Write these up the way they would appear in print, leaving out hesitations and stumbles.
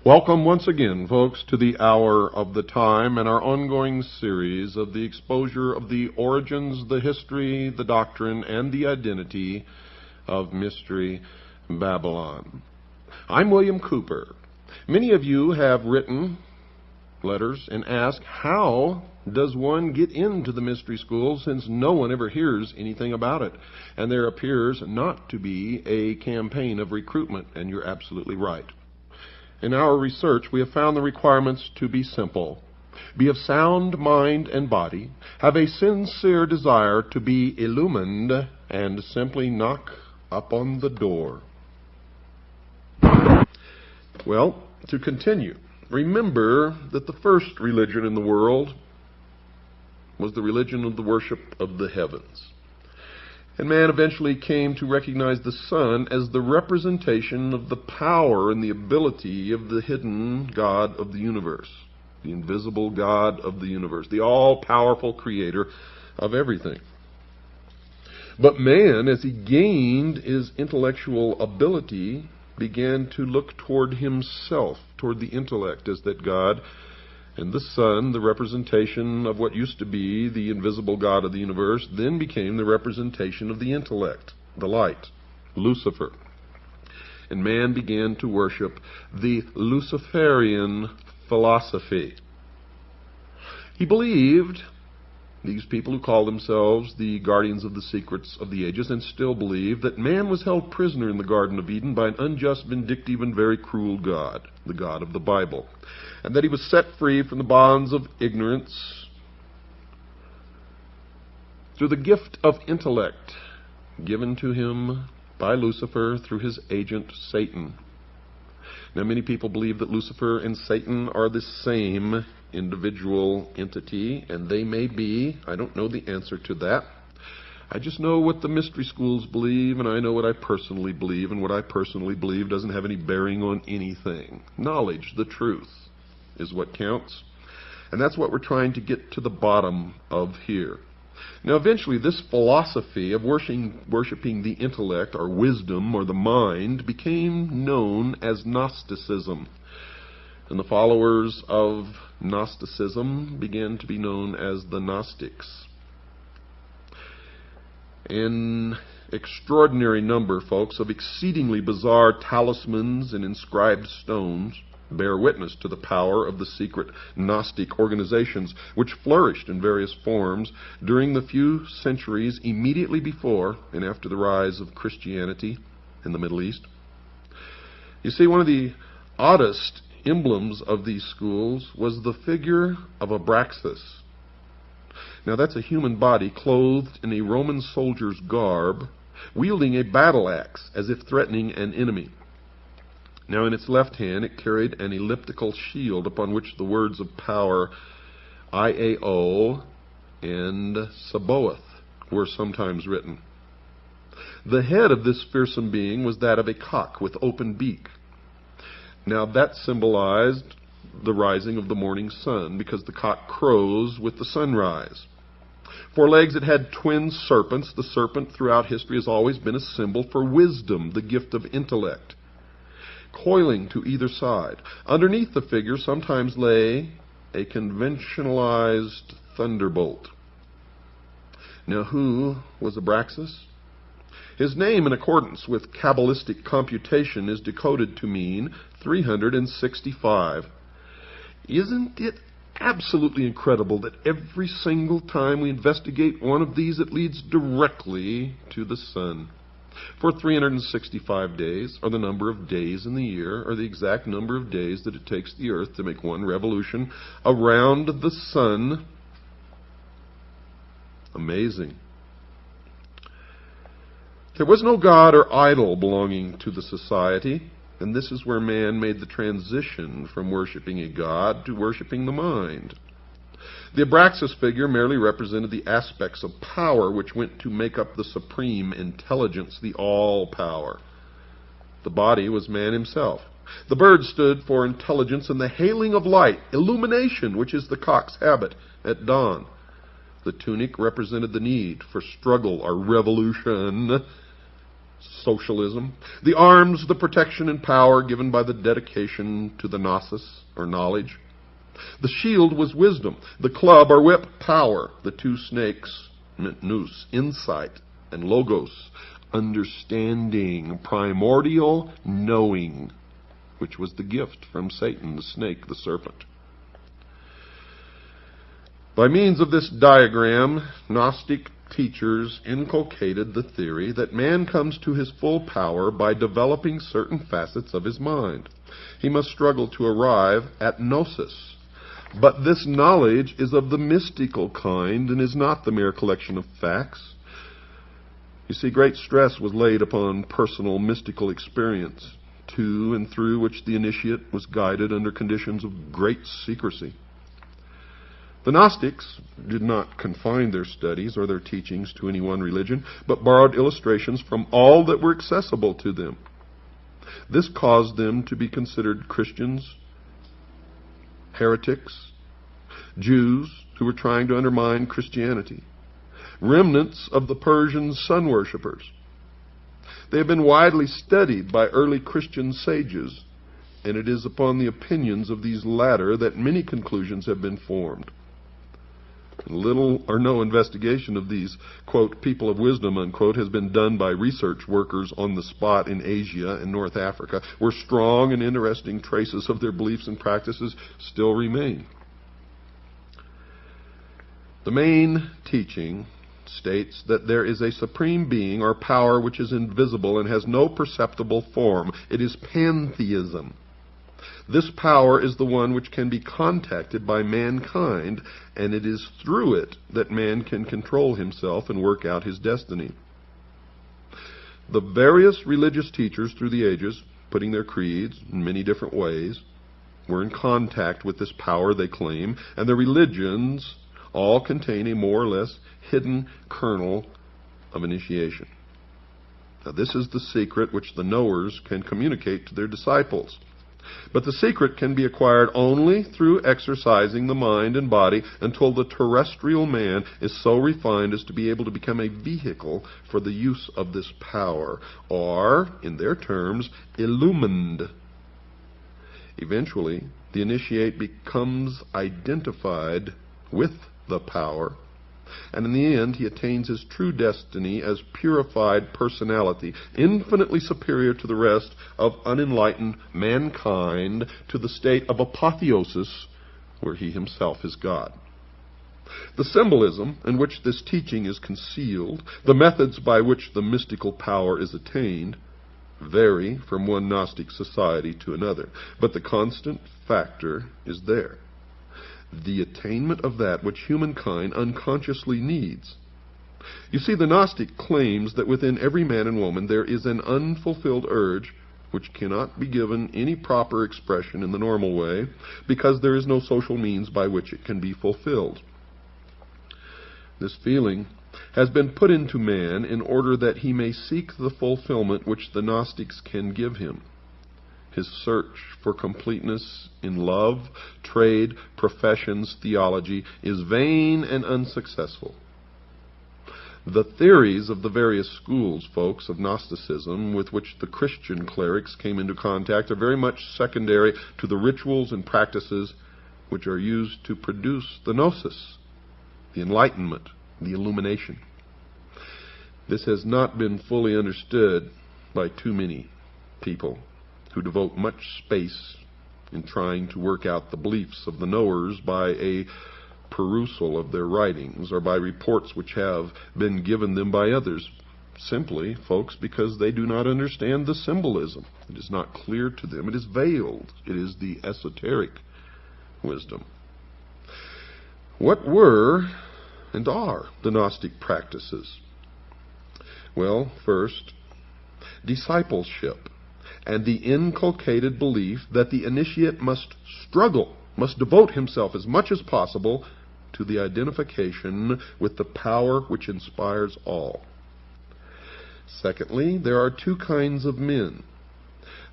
Welcome once again, folks, to the Hour of the Time and our ongoing series of the exposure of the origins, the history, the doctrine, and the identity of Mystery Babylon. I'm William Cooper. Many of you have written letters and asked, how does one get into the mystery school since no one ever hears anything about it? And there appears not to be a campaign of recruitment, and you're absolutely right. In our research, we have found the requirements to be simple. Be of sound mind and body, have a sincere desire to be illumined, and simply knock upon the door. Well, to continue, remember that the first religion in the world was the religion of the worship of the heavens. And man eventually came to recognize the sun as the representation of the power and the ability of the hidden God of the universe, the invisible God of the universe, the all-powerful creator of everything. But man, as he gained his intellectual ability, began to look toward himself, toward the intellect as that God, and the sun, the representation of what used to be the invisible God of the universe, then became the representation of the intellect, the light, Lucifer. And man began to worship the Luciferian philosophy. He believed, these people who call themselves the guardians of the secrets of the ages, and still believe, that man was held prisoner in the Garden of Eden by an unjust, vindictive, and very cruel God, the God of the Bible, and that he was set free from the bonds of ignorance through the gift of intellect given to him by Lucifer through his agent Satan. Now, many people believe that Lucifer and Satan are the same individual entity, and they may be. I don't know the answer to that. I just know what the mystery schools believe, and I know what I personally believe, and what I personally believe doesn't have any bearing on anything. Knowledge, the truth, is what counts, and that's what we're trying to get to the bottom of here. Now, eventually, this philosophy of worshiping the intellect, or wisdom, or the mind, became known as Gnosticism. And the followers of Gnosticism began to be known as the Gnostics. An extraordinary number, folks, of exceedingly bizarre talismans and inscribed stones bear witness to the power of the secret Gnostic organizations, which flourished in various forms during the few centuries immediately before and after the rise of Christianity in the Middle East. You see, one of the oddest emblems of these schools was the figure of Abraxas. Now, that's a human body clothed in a Roman soldier's garb, wielding a battle axe as if threatening an enemy. Now, in its left hand, it carried an elliptical shield upon which the words of power Iao and Sabaoth were sometimes written. The head of this fearsome being was that of a cock with open beak. Now, that symbolized the rising of the morning sun, because the cock crows with the sunrise. For legs, it had twin serpents. The serpent throughout history has always been a symbol for wisdom, the gift of intellect, coiling to either side. Underneath the figure sometimes lay a conventionalized thunderbolt. Now, who was Abraxas? His name, in accordance with Kabbalistic computation, is decoded to mean 365. Isn't it absolutely incredible that every single time we investigate one of these, it leads directly to the sun? For 365 days are the number of days in the year, or the exact number of days that it takes the earth to make one revolution around the sun. Amazing. There was no god or idol belonging to the society, and this is where man made the transition from worshiping a god to worshiping the mind. The Abraxas figure merely represented the aspects of power which went to make up the supreme intelligence, the all-power. The body was man himself. The bird stood for intelligence and the hailing of light, illumination, which is the cock's habit at dawn. The tunic represented the need for struggle or revolution. socialism. The arms, the protection and power given by the dedication to the gnosis, or knowledge. The shield was wisdom. The club or whip, power. The two snakes meant nous, insight, and logos, understanding, primordial knowing, which was the gift from Satan, the snake, the serpent. By means of this diagram, Gnostic teachers inculcated the theory that man comes to his full power by developing certain facets of his mind. He must struggle to arrive at gnosis. But this knowledge is of the mystical kind and is not the mere collection of facts. You see, great stress was laid upon personal mystical experience, to and through which the initiate was guided under conditions of great secrecy. The Gnostics did not confine their studies or their teachings to any one religion, but borrowed illustrations from all that were accessible to them. This caused them to be considered Christians, heretics, Jews who were trying to undermine Christianity, remnants of the Persian sun worshippers. They have been widely studied by early Christian sages, and it is upon the opinions of these latter that many conclusions have been formed. Little or no investigation of these, quote, people of wisdom, unquote, has been done by research workers on the spot in Asia and North Africa, where strong and interesting traces of their beliefs and practices still remain. The main teaching states that there is a supreme being or power which is invisible and has no perceptible form. It is pantheism. This power is the one which can be contacted by mankind, and it is through it that man can control himself and work out his destiny. The various religious teachers through the ages, putting their creeds in many different ways, were in contact with this power they claim, and the religions all contain a more or less hidden kernel of initiation. Now, this is the secret which the knowers can communicate to their disciples. But the secret can be acquired only through exercising the mind and body until the terrestrial man is so refined as to be able to become a vehicle for the use of this power, or, in their terms, illumined. Eventually, the initiate becomes identified with the power, and in the end he attains his true destiny as purified personality, infinitely superior to the rest of unenlightened mankind, to the state of apotheosis, where he himself is God. The symbolism in which this teaching is concealed, the methods by which the mystical power is attained, vary from one Gnostic society to another, but the constant factor is there: the attainment of that which humankind unconsciously needs. You see, the Gnostic claims that within every man and woman there is an unfulfilled urge which cannot be given any proper expression in the normal way, because there is no social means by which it can be fulfilled. This feeling has been put into man in order that he may seek the fulfillment which the Gnostics can give him. His search for completeness in love, trade, professions, theology is vain and unsuccessful. The theories of the various schools, folks, of Gnosticism with which the Christian clerics came into contact are very much secondary to the rituals and practices which are used to produce the gnosis, the enlightenment, the illumination. This has not been fully understood by too many people who devote much space in trying to work out the beliefs of the knowers by a perusal of their writings or by reports which have been given them by others, simply, folks, because they do not understand the symbolism. It is not clear to them. It is veiled. It is the esoteric wisdom. What were and are the Gnostic practices? Well, first, discipleship, and the inculcated belief that the initiate must struggle, must devote himself as much as possible to the identification with the power which inspires all. Secondly, there are two kinds of men: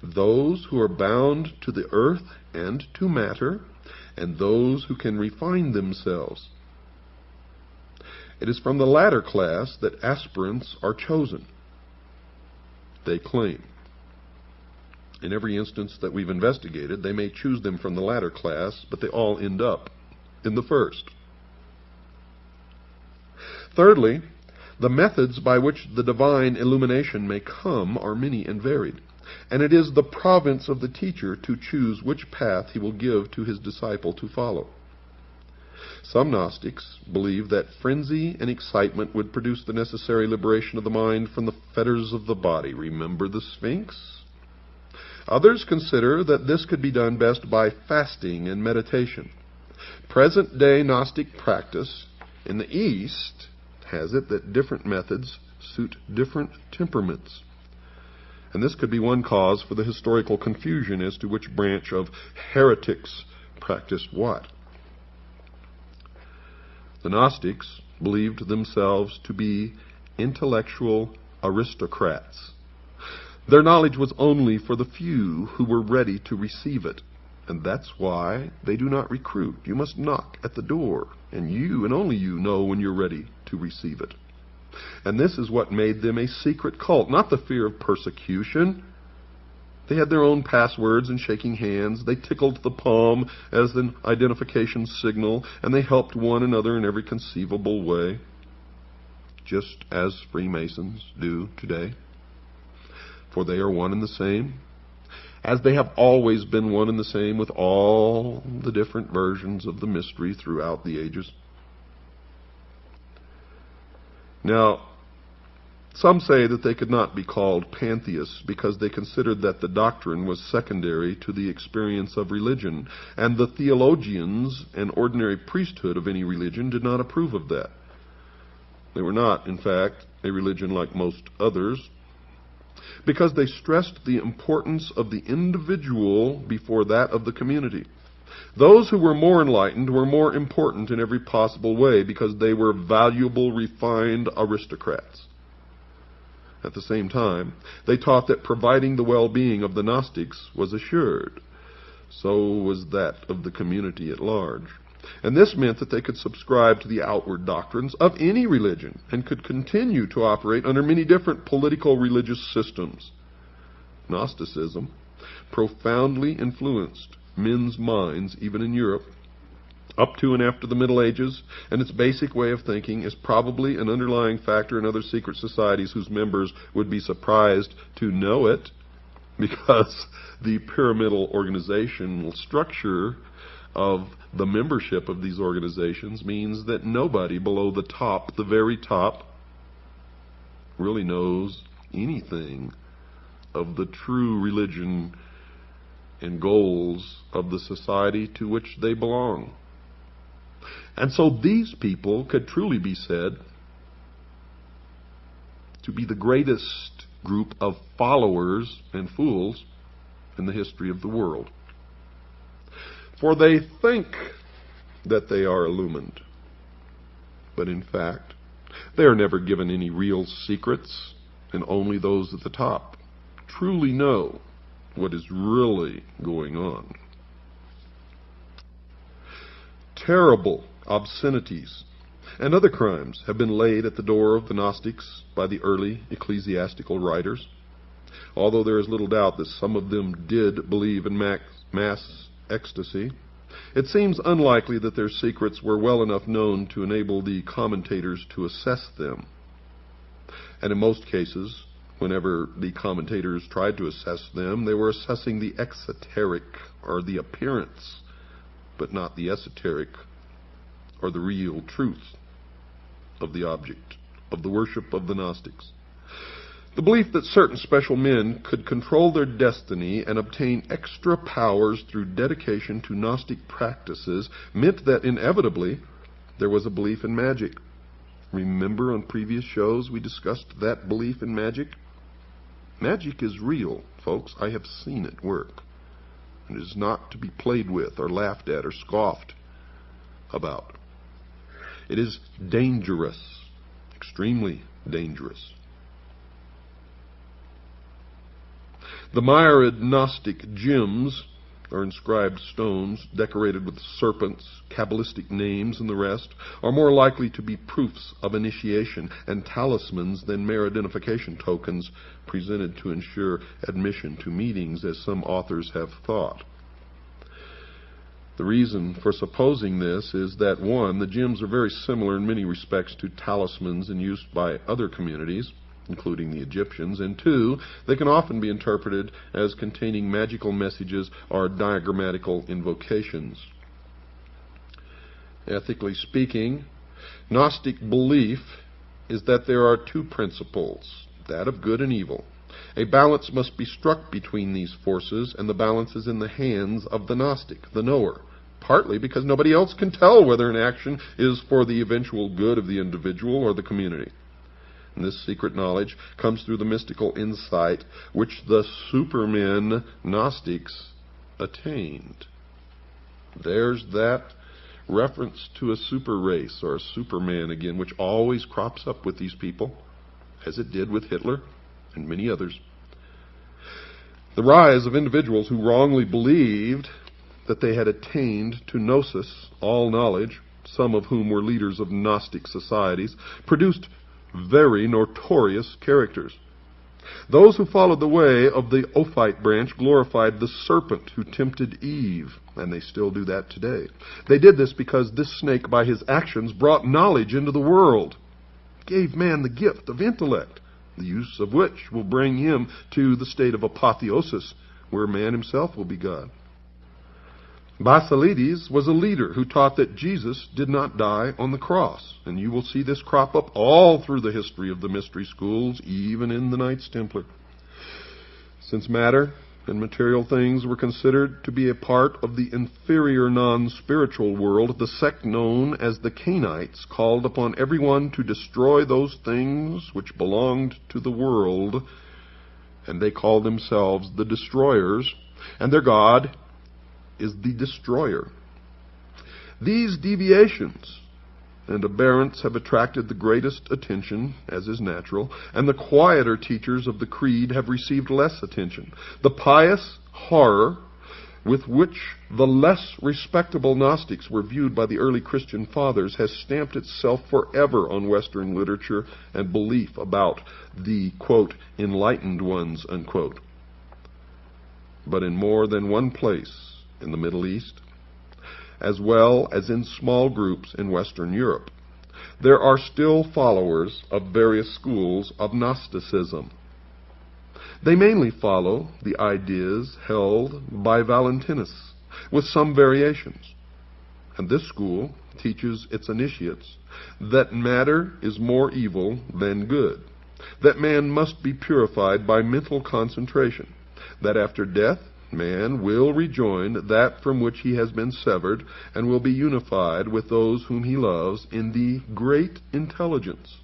those who are bound to the earth and to matter, and those who can refine themselves. It is from the latter class that aspirants are chosen. they claim. In every instance that we've investigated, they may choose them from the latter class, but they all end up in the first. Thirdly, the methods by which the divine illumination may come are many and varied, and it is the province of the teacher to choose which path he will give to his disciple to follow. Some Gnostics believe that frenzy and excitement would produce the necessary liberation of the mind from the fetters of the body. Remember the Sphinx? Others consider that this could be done best by fasting and meditation. Present-day Gnostic practice in the East has it that different methods suit different temperaments. And this could be one cause for the historical confusion as to which branch of heretics practiced what. The Gnostics believed themselves to be intellectual aristocrats. Their knowledge was only for the few who were ready to receive it. And that's why they do not recruit. You must knock at the door, and you and only you know when you're ready to receive it. And this is what made them a secret cult, not the fear of persecution. They had their own passwords and shaking hands. They tickled the palm as an identification signal, and they helped one another in every conceivable way, just as Freemasons do today. For they are one and the same, as they have always been one and the same with all the different versions of the mystery throughout the ages. Now, some say that they could not be called pantheists because they considered that the doctrine was secondary to the experience of religion, and the theologians and ordinary priesthood of any religion did not approve of that. They were not, in fact, a religion like most others, because they stressed the importance of the individual before that of the community. Those who were more enlightened were more important in every possible way because they were valuable, refined aristocrats. At the same time, they taught that providing the well-being of the Gnostics was assured. So was that of the community at large. And this meant that they could subscribe to the outward doctrines of any religion and could continue to operate under many different political religious systems. Gnosticism profoundly influenced men's minds, even in Europe, up to and after the Middle Ages, and its basic way of thinking is probably an underlying factor in other secret societies whose members would be surprised to know it, because the pyramidal organizational structure of the membership of these organizations means that nobody below the top, the very top, really knows anything of the true religion and goals of the society to which they belong. And so these people could truly be said to be the greatest group of followers and fools in the history of the world. For they think that they are illumined, but in fact, they are never given any real secrets, and only those at the top truly know what is really going on. Terrible obscenities and other crimes have been laid at the door of the Gnostics by the early ecclesiastical writers, although there is little doubt that some of them did believe in mass ecstasy. It seems unlikely that their secrets were well enough known to enable the commentators to assess them. And in most cases, whenever the commentators tried to assess them, they were assessing the exoteric, or the appearance, but not the esoteric, or the real truth of the object of the worship of the Gnostics. The belief that certain special men could control their destiny and obtain extra powers through dedication to Gnostic practices meant that inevitably there was a belief in magic. Remember on previous shows we discussed that belief in magic? Magic is real, folks. I have seen it work. It is not to be played with or laughed at or scoffed about. It is dangerous, extremely dangerous. The myriad Gnostic gyms or inscribed stones decorated with serpents, Kabbalistic names, and the rest, are more likely to be proofs of initiation and talismans than mere identification tokens presented to ensure admission to meetings, as some authors have thought. The reason for supposing this is that, one, the gems are very similar in many respects to talismans in use by other communities, including the Egyptians, and two, they can often be interpreted as containing magical messages or diagrammatical invocations. Ethically speaking, Gnostic belief is that there are two principles, that of good and evil. A balance must be struck between these forces, and the balance is in the hands of the Gnostic, the knower, partly because nobody else can tell whether an action is for the eventual good of the individual or the community. And this secret knowledge comes through the mystical insight which the supermen Gnostics attained. There's that reference to a super race or a superman again, which always crops up with these people, as it did with Hitler and many others. The rise of individuals who wrongly believed that they had attained to gnosis, all knowledge, some of whom were leaders of Gnostic societies, produced very notorious characters. Those who followed the way of the Ophite branch glorified the serpent who tempted Eve, and they still do that today. They did this because this snake, by his actions, brought knowledge into the world, gave man the gift of intellect, the use of which will bring him to the state of apotheosis, where man himself will be God. Basilides was a leader who taught that Jesus did not die on the cross, and you will see this crop up all through the history of the mystery schools, even in the Knights Templar. Since matter and material things were considered to be a part of the inferior non-spiritual world, the sect known as the Cainites called upon everyone to destroy those things which belonged to the world, and they called themselves the Destroyers, and their god is the Destroyer. These deviations and aberrants have attracted the greatest attention, as is natural, and the quieter teachers of the creed have received less attention. The pious horror with which the less respectable Gnostics were viewed by the early Christian fathers has stamped itself forever on Western literature and belief about the, quote, enlightened ones, unquote. But in more than one place in the Middle East, as well as in small groups in Western Europe, there are still followers of various schools of Gnosticism. They mainly follow the ideas held by Valentinus, with some variations. And this school teaches its initiates that matter is more evil than good, that man must be purified by mental concentration, that after death man will rejoin that from which he has been severed, and will be unified with those whom he loves in the great intelligence.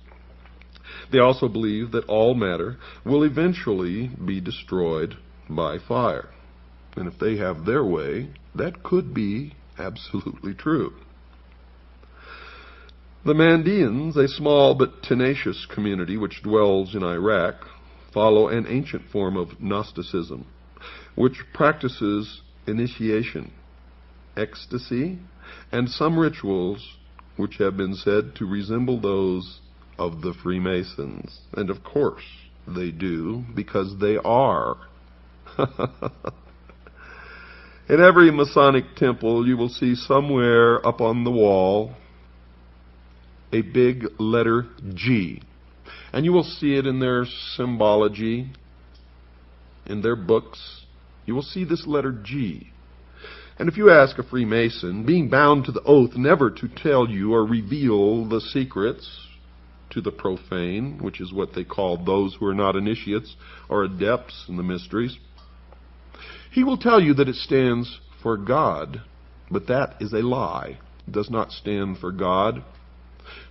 They also believe that all matter will eventually be destroyed by fire. And if they have their way, that could be absolutely true. The Mandeans, a small but tenacious community which dwells in Iraq, follow an ancient form of Gnosticism, which practices initiation, ecstasy, and some rituals which have been said to resemble those of the Freemasons. And of course they do, because they are. In every Masonic temple you will see somewhere up on the wall a big letter G. And you will see it in their symbology, in their books. You will see this letter G. And if you ask a Freemason, being bound to the oath never to tell you or reveal the secrets to the profane, which is what they call those who are not initiates or adepts in the mysteries, he will tell you that it stands for God, but that is a lie. It does not stand for God,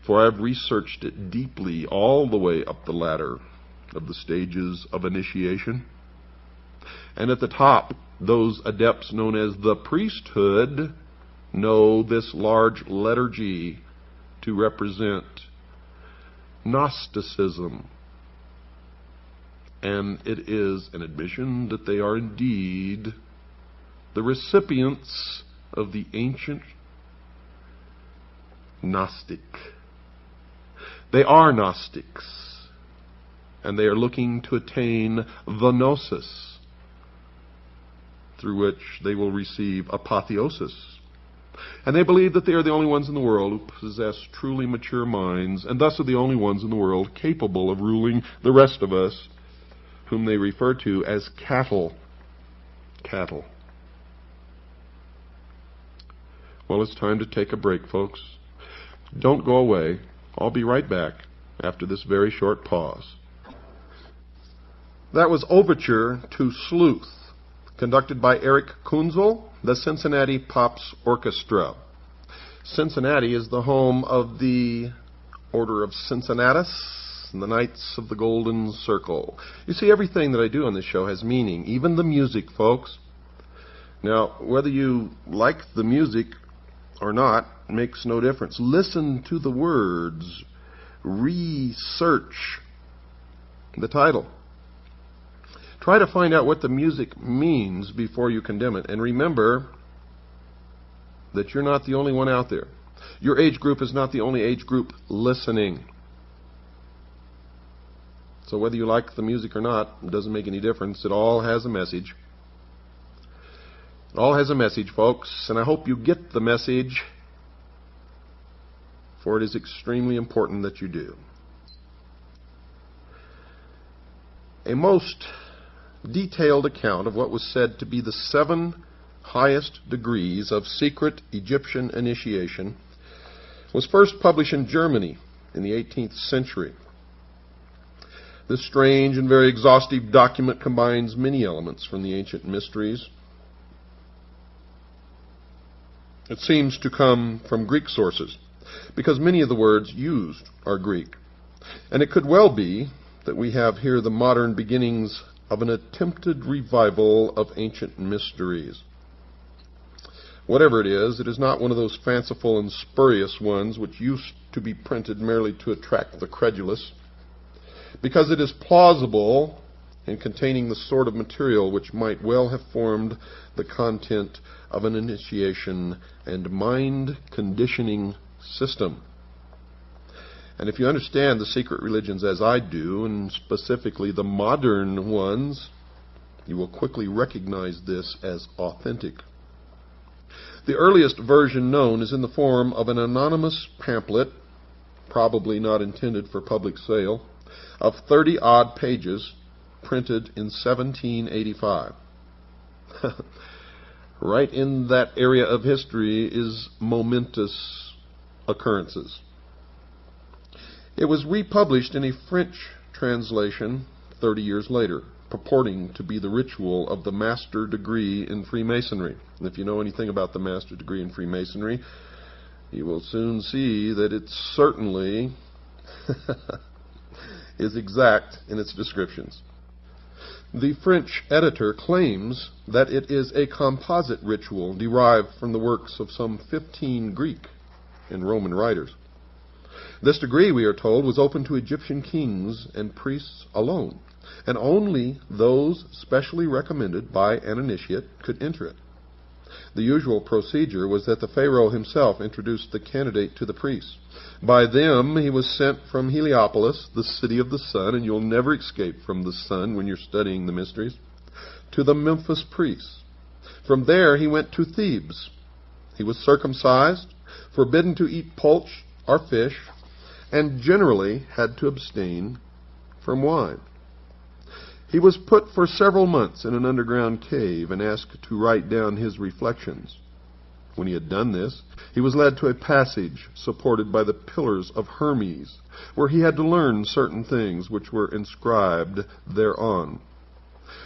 for I have researched it deeply all the way up the ladder of the stages of initiation. And at the top, those adepts known as the priesthood know this large letter G to represent Gnosticism. And it is an admission that they are indeed the recipients of the ancient Gnostic. They are Gnostics, and they are looking to attain the Gnosis, through which they will receive apotheosis. And they believe that they are the only ones in the world who possess truly mature minds, and thus are the only ones in the world capable of ruling the rest of us, whom they refer to as cattle. Cattle. Well, it's time to take a break, folks. Don't go away. I'll be right back after this very short pause. That was Overture to Sleuth, conducted by Eric Kunzel, the Cincinnati Pops Orchestra. Cincinnati is the home of the Order of Cincinnatus and the Knights of the Golden Circle. You see, everything that I do on this show has meaning, even the music, folks. Now, whether you like the music or not makes no difference. Listen to the words. Research the title. Try to find out what the music means before you condemn it. And remember that you're not the only one out there. Your age group is not the only age group listening. So whether you like the music or not, it doesn't make any difference. It all has a message. It all has a message, folks, and I hope you get the message, for it is extremely important that you do. A most detailed account of what was said to be the 7 highest degrees of secret Egyptian initiation was first published in Germany in the 18th century. This strange and very exhaustive document combines many elements from the ancient mysteries. It seems to come from Greek sources, because many of the words used are Greek. And it could well be that we have here the modern beginnings of an attempted revival of ancient mysteries. Whatever it is not one of those fanciful and spurious ones which used to be printed merely to attract the credulous, because it is plausible in containing the sort of material which might well have formed the content of an initiation and mind-conditioning system. And if you understand the secret religions as I do, and specifically the modern ones, you will quickly recognize this as authentic. The earliest version known is in the form of an anonymous pamphlet, probably not intended for public sale, of 30-odd pages, printed in 1785. Right in that area of history is momentous occurrences. It was republished in a French translation 30 years later, purporting to be the ritual of the master degree in Freemasonry. And if you know anything about the master degree in Freemasonry, you will soon see that it certainly is exact in its descriptions. The French editor claims that it is a composite ritual derived from the works of some 15 Greek and Roman writers. This degree, we are told, was open to Egyptian kings and priests alone, and only those specially recommended by an initiate could enter it. The usual procedure was that the pharaoh himself introduced the candidate to the priests. By them he was sent from Heliopolis, the city of the sun, and you'll never escape from the sun when you're studying the mysteries, to the Memphis priests. From there he went to Thebes. He was circumcised, forbidden to eat poultry or fish, and generally had to abstain from wine. He was put for several months in an underground cave and asked to write down his reflections. When he had done this, he was led to a passage supported by the pillars of Hermes, where he had to learn certain things which were inscribed thereon.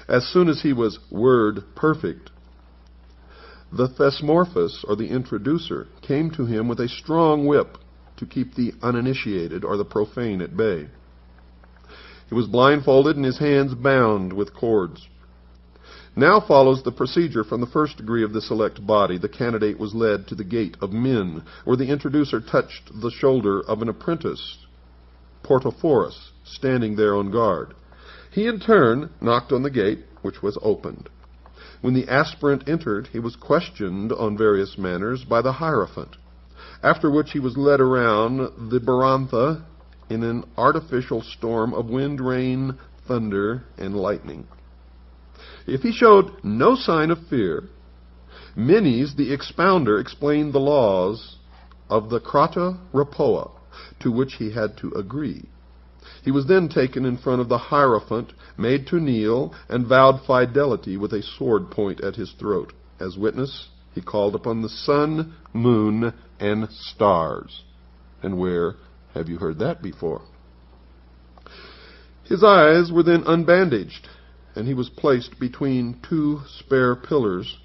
As soon as he was word perfect, the Thesmorphus, or the introducer, came to him with a strong whip to keep the uninitiated or the profane at bay. He was blindfolded and his hands bound with cords. Now follows the procedure from the first degree of the select body. The candidate was led to the gate of men, where the introducer touched the shoulder of an apprentice, Portophorus, standing there on guard. He in turn knocked on the gate, which was opened. When the aspirant entered, he was questioned on various matters by the hierophant, after which he was led around the Barantha in an artificial storm of wind, rain, thunder, and lightning. If he showed no sign of fear, Menes, the expounder, explained the laws of the Krata Rapoa, to which he had to agree. He was then taken in front of the hierophant, made to kneel, and vowed fidelity with a sword point at his throat. As witness, he called upon the sun, moon, and stars. And where have you heard that before? His eyes were then unbandaged, and he was placed between two spare pillars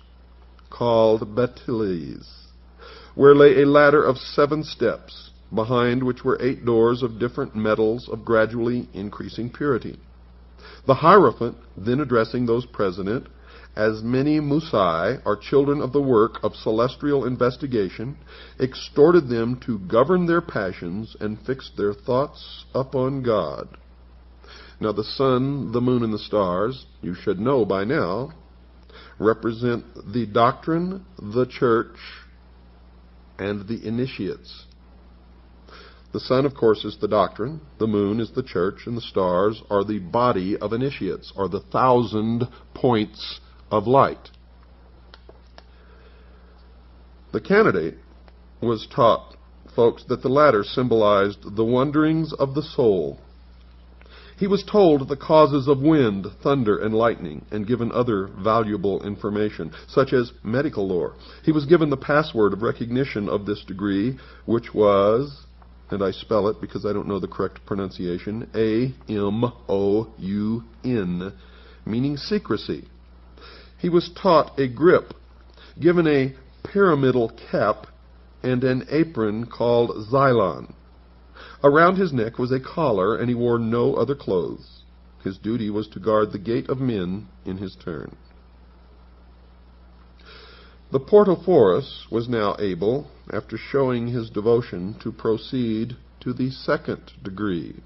called bateles, where lay a ladder of 7 steps, behind which were 8 doors of different metals of gradually increasing purity. The hierophant, then addressing those present, as many Musai are children of the work of celestial investigation, exhorted them to govern their passions and fix their thoughts upon God. Now the sun, the moon, and the stars, you should know by now, represent the doctrine, the church, and the initiates. The sun, of course, is the doctrine, the moon is the church, and the stars are the body of initiates, or the 1,000 points of light. The candidate was taught, folks, that the latter symbolized the wanderings of the soul. He was told the causes of wind, thunder, and lightning, and given other valuable information, such as medical lore. He was given the password of recognition of this degree, which was, and I spell it because I don't know the correct pronunciation, A-M-O-U-N, meaning secrecy. He was taught a grip, given a pyramidal cap, and an apron called xylon. Around his neck was a collar, and he wore no other clothes. His duty was to guard the gate of men in his turn. The Portophorus was now able, after showing his devotion, to proceed to the 2nd degree.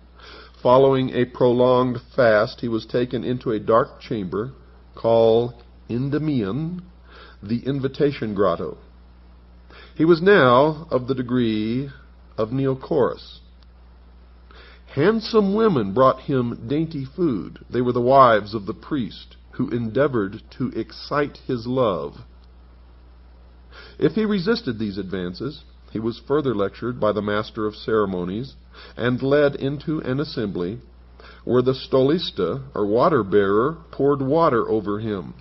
Following a prolonged fast, he was taken into a dark chamber called Endymion, the invitation grotto. He was now of the degree of Neocorus. Handsome women brought him dainty food. They were the wives of the priest, who endeavored to excite his love. If he resisted these advances, he was further lectured by the master of ceremonies, and led into an assembly, where the stolista, or water-bearer, poured water over him.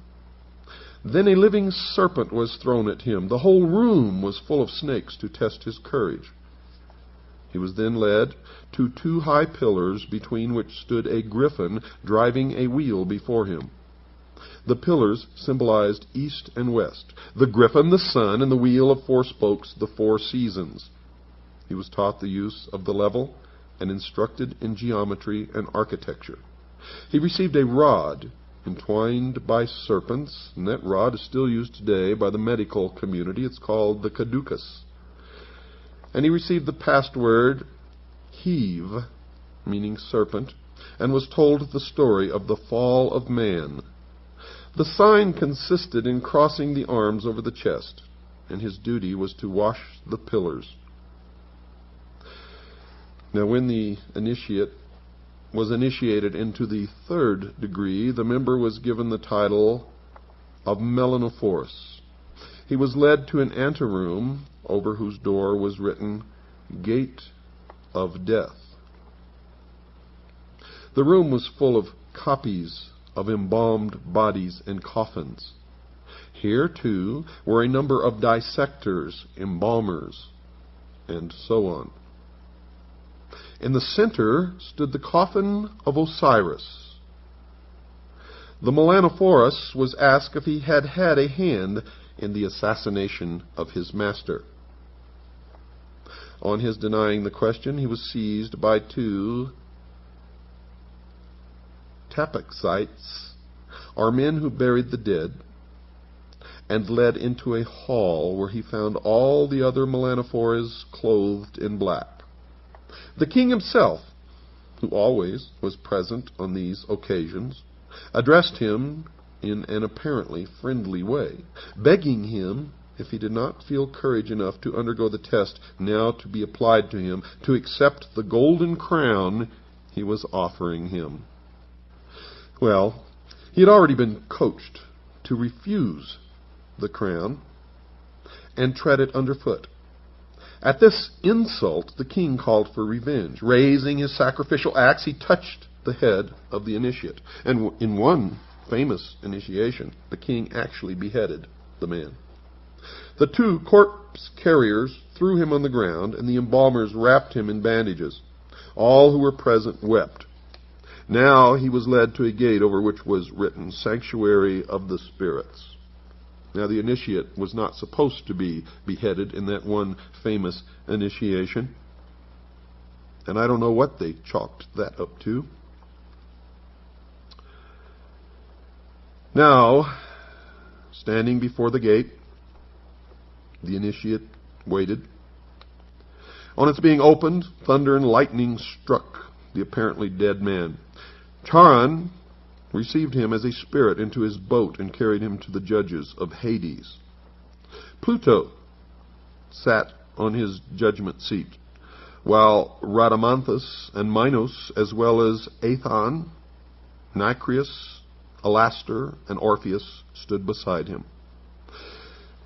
Then a living serpent was thrown at him. The whole room was full of snakes to test his courage. He was then led to 2 high pillars, between which stood a griffin driving a wheel before him. The pillars symbolized east and west, the griffin the sun, and the wheel of 4 spokes the 4 seasons. He was taught the use of the level and instructed in geometry and architecture. He received a rod entwined by serpents, and that rod is still used today by the medical community. It's called the caducus. And he received the password Heave, meaning serpent, and was told the story of the fall of man. The sign consisted in crossing the arms over the chest, and his duty was to wash the pillars. Now, when the initiate was initiated into the 3rd degree, the member was given the title of Melanophorus. He was led to an anteroom, over whose door was written, Gate of Death. The room was full of copies of embalmed bodies and coffins. Here, too, were a number of dissectors, embalmers, and so on. In the center stood the coffin of Osiris. The Melanophorus was asked if he had had a hand in the assassination of his master. On his denying the question, he was seized by 2 tapaxites, or men who buried the dead, and led into a hall where he found all the other Melanophores clothed in black. The king himself, who always was present on these occasions, addressed him in an apparently friendly way, begging him, if he did not feel courage enough to undergo the test now to be applied to him, to accept the golden crown he was offering him. Well, he had already been coached to refuse the crown and tread it underfoot. At this insult, the king called for revenge. Raising his sacrificial axe, he touched the head of the initiate. And in one famous initiation, the king actually beheaded the man. The two corpse carriers threw him on the ground, and the embalmers wrapped him in bandages. All who were present wept. Now he was led to a gate over which was written, Sanctuary of the Spirits. Now the initiate was not supposed to be beheaded in that one famous initiation. And I don't know what they chalked that up to. Now, standing before the gate, the initiate waited. On its being opened, thunder and lightning struck the apparently dead man. Charon received him as a spirit into his boat and carried him to the judges of Hades. Pluto sat on his judgment seat, while Rhadamanthus and Minos, as well as Aethon, Nicreus, Alastor, and Orpheus, stood beside him.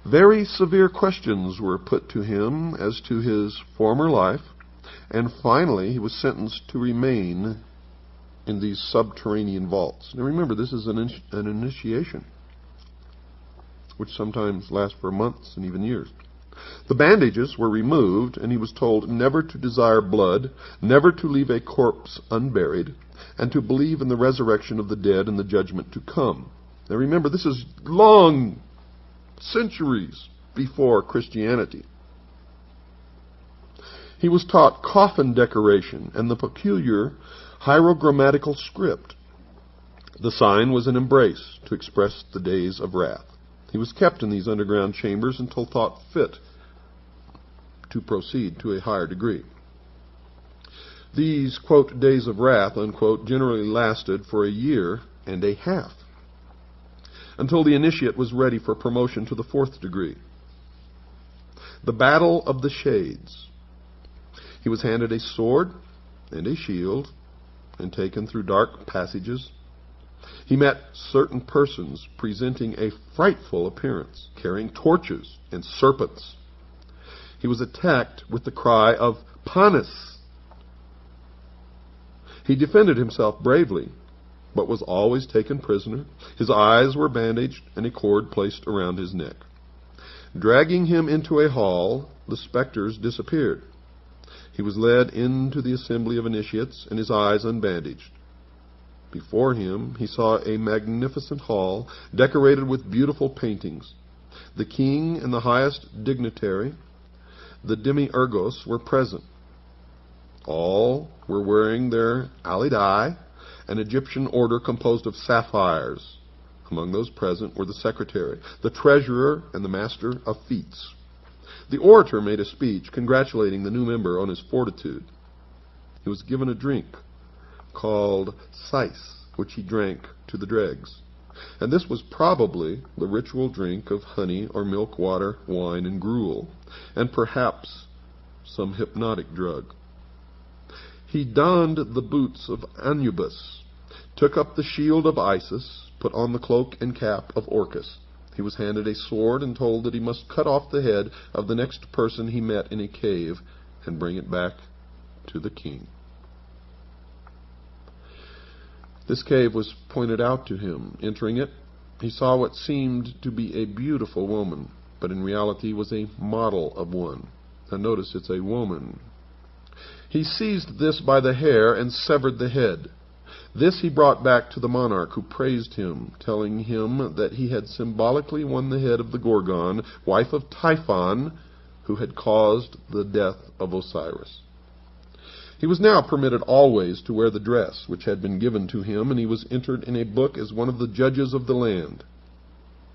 Very severe questions were put to him as to his former life, and finally he was sentenced to remain in these subterranean vaults. Now remember, this is an initiation, which sometimes lasts for months and even years. The bandages were removed, and he was told never to desire blood, never to leave a corpse unburied, and to believe in the resurrection of the dead and the judgment to come. Now remember, this is long centuries before Christianity. He was taught coffin decoration and the peculiar hierogrammatical script. The sign was an embrace to express the days of wrath. He was kept in these underground chambers until thought fit to proceed to a higher degree. These, quote, days of wrath, unquote, generally lasted for a year and a half, until the initiate was ready for promotion to the 4th degree. The battle of the shades. He was handed a sword and a shield and taken through dark passages. He met certain persons presenting a frightful appearance, carrying torches and serpents. He was attacked with the cry of Panis. He defended himself bravely, but was always taken prisoner. His eyes were bandaged and a cord placed around his neck. Dragging him into a hall, the specters disappeared. He was led into the assembly of initiates, and his eyes unbandaged. Before him he saw a magnificent hall decorated with beautiful paintings. The king and the highest dignitary, the demiurgos, were present. All were wearing their alidai, an Egyptian order composed of sapphires. Among those present were the secretary, the treasurer, and the master of feats. The orator made a speech congratulating the new member on his fortitude. He was given a drink called sais, which he drank to the dregs. And this was probably the ritual drink of honey or milk, water, wine, and gruel, and perhaps some hypnotic drug. He donned the boots of Anubis, took up the shield of Isis, put on the cloak and cap of Orcus. He was handed a sword and told that he must cut off the head of the next person he met in a cave and bring it back to the king. This cave was pointed out to him. Entering it, he saw what seemed to be a beautiful woman, but in reality was a model of one. Now notice it's a woman. He seized this by the hair and severed the head. This he brought back to the monarch, who praised him, telling him that he had symbolically won the head of the Gorgon, wife of Typhon, who had caused the death of Osiris. He was now permitted always to wear the dress which had been given to him, and he was entered in a book as one of the judges of the land.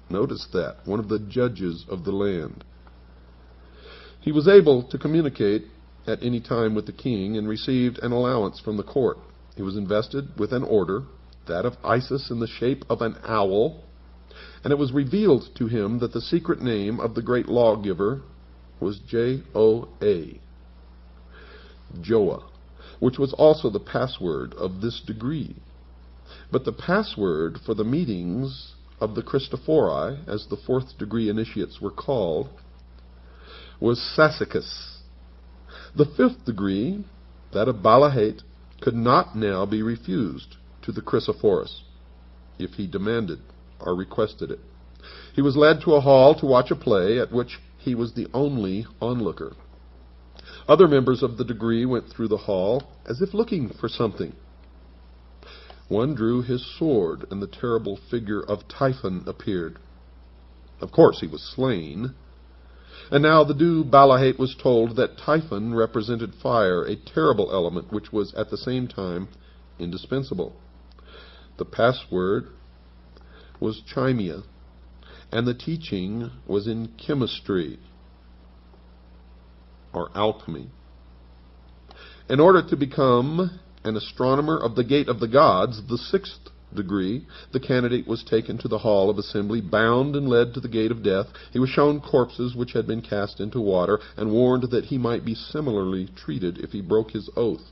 Notice that, one of the judges of the land. He was able to communicate at any time with the king and received an allowance from the court. He was invested with an order, that of Isis in the shape of an owl, And it was revealed to him that the secret name of the great lawgiver was Joa, Joa, which was also the password of this degree. But the password for the meetings of the Christophori, as the fourth degree initiates were called, was Sassicus. The fifth degree, that of Balahate, could not now be refused to the Chrysophorus if he demanded or requested it. He was led to a hall to watch a play at which he was the only onlooker. Other members of the degree went through the hall as if looking for something. One drew his sword, and the terrible figure of Typhon appeared. Of course he was slain. And now the Dew Balahate was told that Typhon represented fire, a terrible element which was at the same time indispensable. The password was Chimia, and the teaching was in chemistry, or alchemy. In order to become an astronomer of the gate of the gods, the sixth degree, the candidate was taken to the hall of assembly, bound and led to the gate of death. He was shown corpses which had been cast into water, and warned that he might be similarly treated if he broke his oath.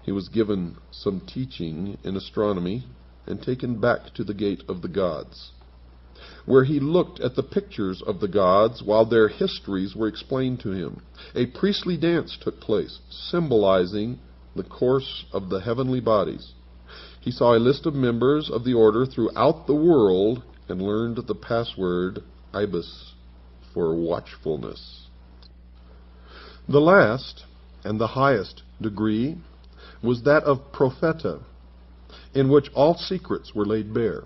He was given some teaching in astronomy, and taken back to the gate of the gods, where he looked at the pictures of the gods while their histories were explained to him. A priestly dance took place, symbolizing the course of the heavenly bodies. He saw a list of members of the order throughout the world, and learned the password Ibis for watchfulness. The last and the highest degree was that of Propheta, in which all secrets were laid bare.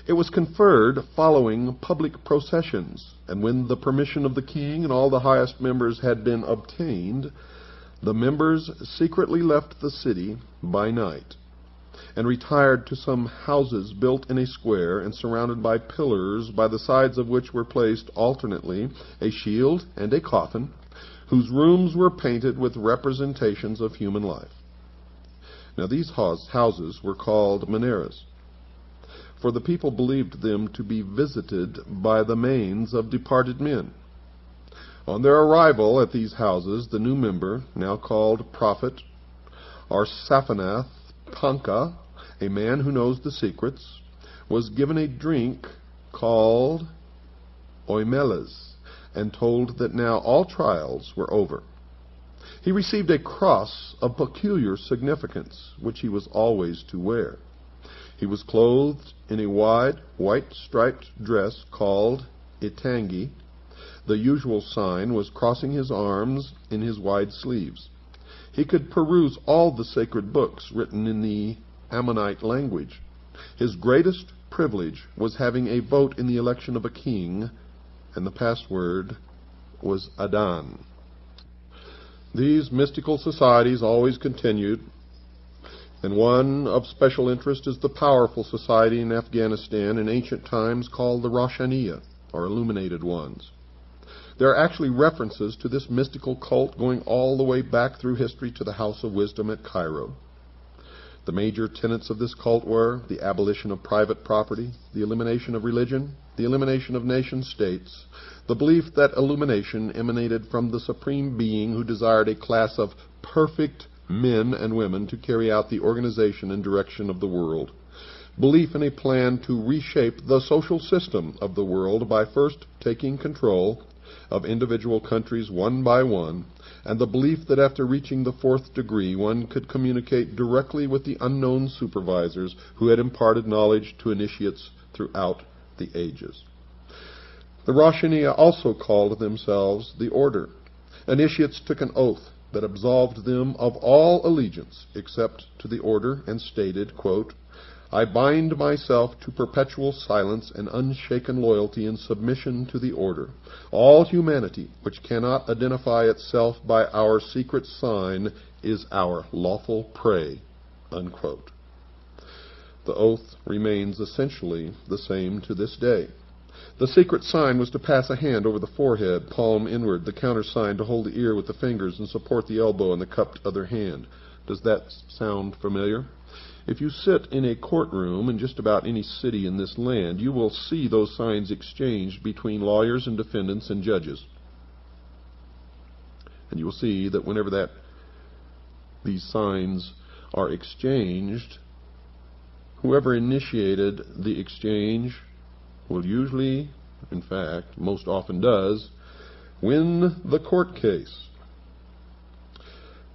It was conferred following public processions, and when the permission of the king and all the highest members had been obtained, the members secretly left the city by night, and retired to some houses built in a square and surrounded by pillars, by the sides of which were placed alternately a shield and a coffin, whose rooms were painted with representations of human life. Now these houses were called Maneras, for the people believed them to be visited by the manes of departed men. On their arrival at these houses, the new member, now called Prophet, or Saphanath Panka, a man who knows the secrets, was given a drink called oimelas, and told that now all trials were over. He received a cross of peculiar significance, which he was always to wear. He was clothed in a wide, white-striped dress called itangi. The usual sign was crossing his arms in his wide sleeves. He could peruse all the sacred books written in the Ammonite language. His greatest privilege was having a vote in the election of a king, and the password was Adan. These mystical societies always continued, and one of special interest is the powerful society in Afghanistan in ancient times called the Roshaniya, or Illuminated Ones. There are actually references to this mystical cult going all the way back through history to the House of Wisdom at Cairo. The major tenets of this cult were the abolition of private property, the elimination of religion, the elimination of nation-states, the belief that illumination emanated from the Supreme Being who desired a class of perfect men and women to carry out the organization and direction of the world, belief in a plan to reshape the social system of the world by first taking control of individual countries one by one, and the belief that after reaching the fourth degree one could communicate directly with the unknown supervisors who had imparted knowledge to initiates throughout the ages. The Roshaniya also called themselves the Order. Initiates took an oath that absolved them of all allegiance except to the Order, and stated, quote, "I bind myself to perpetual silence and unshaken loyalty and submission to the Order. All humanity which cannot identify itself by our secret sign is our lawful prey." Unquote. The oath remains essentially the same to this day. The secret sign was to pass a hand over the forehead, palm inward, the countersign to hold the ear with the fingers and support the elbow in the cupped other hand. Does that sound familiar? If you sit in a courtroom in just about any city in this land, you will see those signs exchanged between lawyers and defendants and judges. And you will see that whenever these signs are exchanged, whoever initiated the exchange will usually, in fact, most often does, win the court case.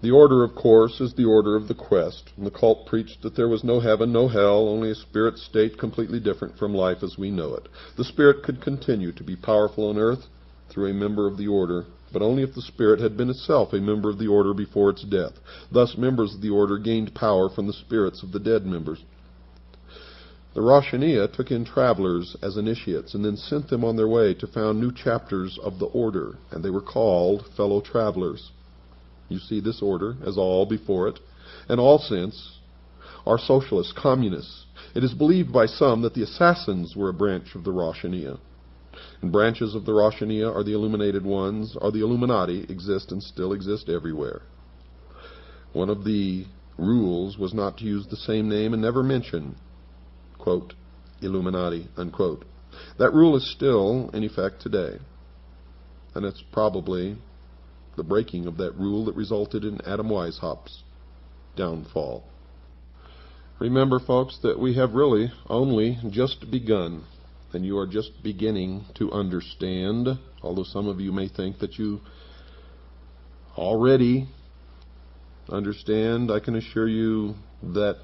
The order, of course, is the order of the quest, and the cult preached that there was no heaven, no hell, only a spirit state completely different from life as we know it. The spirit could continue to be powerful on earth through a member of the order, but only if the spirit had been itself a member of the order before its death. Thus, members of the order gained power from the spirits of the dead members. The Roshaniya took in travelers as initiates and then sent them on their way to found new chapters of the order, and they were called fellow travelers. You see this order, as all before it, and all since, are socialists, communists. It is believed by some that the assassins were a branch of the Roshaniya. And branches of the Roshaniya are the illuminated ones, or the Illuminati, exist and still exist everywhere. One of the rules was not to use the same name and never mention, quote, Illuminati, unquote. That rule is still in effect today. And it's probably the breaking of that rule that resulted in Adam Weishaupt's downfall. Remember, folks, that we have really only just begun, and you are just beginning to understand, although some of you may think that you already understand. I can assure you that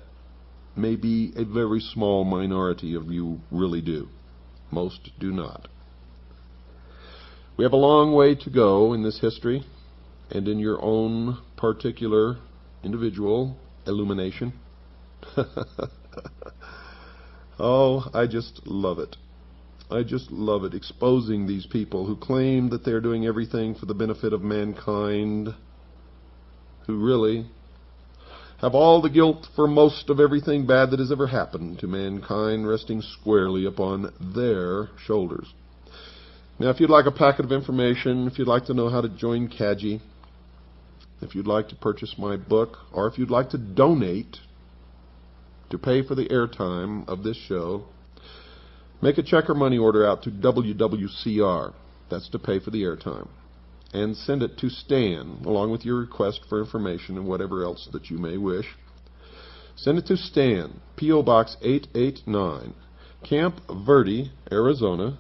maybe a very small minority of you really do. Most do not. We have a long way to go in this history and in your own particular individual illumination. Oh, I just love it. I just love it, exposing these people who claim that they're doing everything for the benefit of mankind, who really have all the guilt for most of everything bad that has ever happened to mankind resting squarely upon their shoulders. Now, if you'd like a packet of information, if you'd like to know how to join CAGI, if you'd like to purchase my book, or if you'd like to donate to pay for the airtime of this show, make a check or money order out to WWCR. That's to pay for the airtime. And send it to Stan, along with your request for information and whatever else that you may wish. Send it to Stan, P.O. Box 889, Camp Verde, Arizona,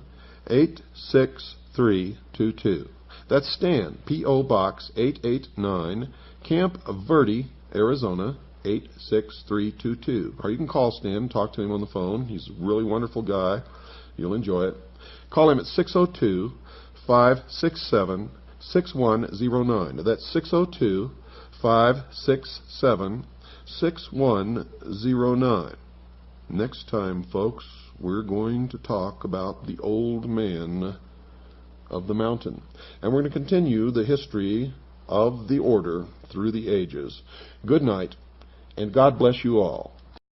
86322. That's Stan, P.O. Box 889, Camp Verde, Arizona, 86322. Or you can call Stan and talk to him on the phone. He's a really wonderful guy. You'll enjoy it. Call him at 602-567-6109. That's 602-567-6109. Next time, folks, we're going to talk about the old man of the mountain. And we're going to continue the history of the order through the ages. Good night, and God bless you all.